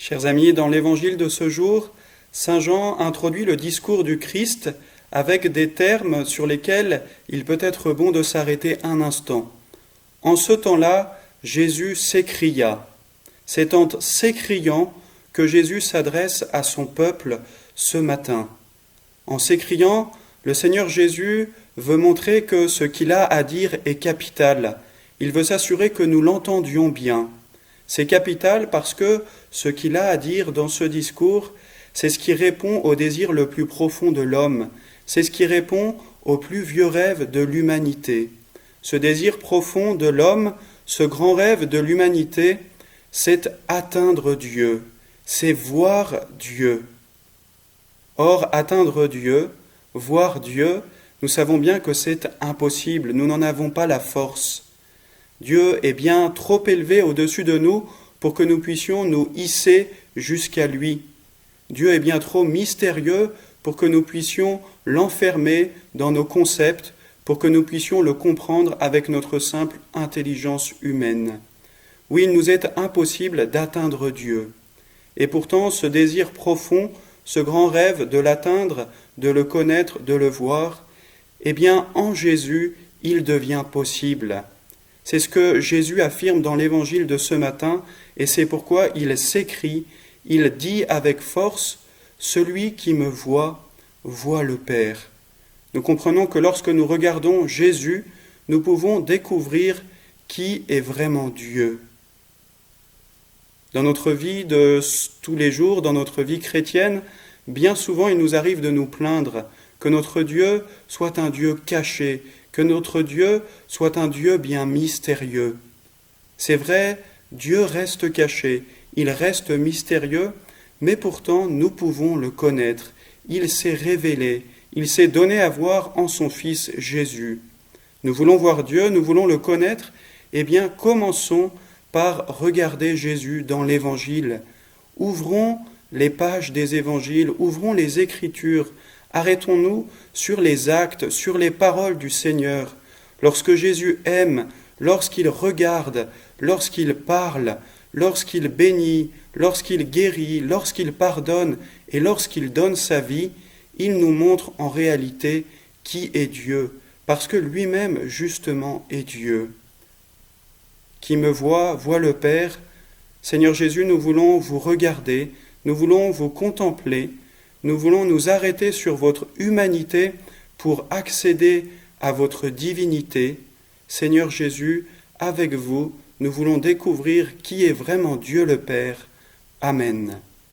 Chers amis, dans l'évangile de ce jour, saint Jean introduit le discours du Christ avec des termes sur lesquels il peut être bon de s'arrêter un instant. En ce temps-là, Jésus s'écria. C'est en s'écriant que Jésus s'adresse à son peuple ce matin. En s'écriant, le Seigneur Jésus veut montrer que ce qu'il a à dire est capital. Il veut s'assurer que nous l'entendions bien. C'est capital parce que ce qu'il a à dire dans ce discours, c'est ce qui répond au désir le plus profond de l'homme, c'est ce qui répond au plus vieux rêve de l'humanité. Ce désir profond de l'homme, ce grand rêve de l'humanité, c'est atteindre Dieu, c'est voir Dieu. Or, atteindre Dieu, voir Dieu, nous savons bien que c'est impossible, nous n'en avons pas la force. Dieu est bien trop élevé au-dessus de nous pour que nous puissions nous hisser jusqu'à lui. Dieu est bien trop mystérieux pour que nous puissions l'enfermer dans nos concepts, pour que nous puissions le comprendre avec notre simple intelligence humaine. Oui, il nous est impossible d'atteindre Dieu. Et pourtant, ce désir profond, ce grand rêve de l'atteindre, de le connaître, de le voir, eh bien, en Jésus, il devient possible. C'est ce que Jésus affirme dans l'évangile de ce matin, et c'est pourquoi il s'écrie, il dit avec force, « Celui qui me voit, voit le Père ». Nous comprenons que lorsque nous regardons Jésus, nous pouvons découvrir qui est vraiment Dieu. Dans notre vie de tous les jours, dans notre vie chrétienne, bien souvent il nous arrive de nous plaindre que notre Dieu soit un Dieu caché, que notre Dieu soit un Dieu bien mystérieux. C'est vrai, Dieu reste caché, il reste mystérieux, mais pourtant nous pouvons le connaître. Il s'est révélé, il s'est donné à voir en son Fils Jésus. Nous voulons voir Dieu, nous voulons le connaître, eh bien commençons par regarder Jésus dans l'Évangile. Ouvrons les pages des Évangiles, ouvrons les Écritures, arrêtons-nous sur les actes, sur les paroles du Seigneur. Lorsque Jésus aime, lorsqu'il regarde, lorsqu'il parle, lorsqu'il bénit, lorsqu'il guérit, lorsqu'il pardonne et lorsqu'il donne sa vie, il nous montre en réalité qui est Dieu, parce que lui-même justement est Dieu. Qui me voit, voit le Père. Seigneur Jésus, nous voulons vous regarder, nous voulons vous contempler, nous voulons nous arrêter sur votre humanité pour accéder à votre divinité. Seigneur Jésus, avec vous, nous voulons découvrir qui est vraiment Dieu le Père. Amen.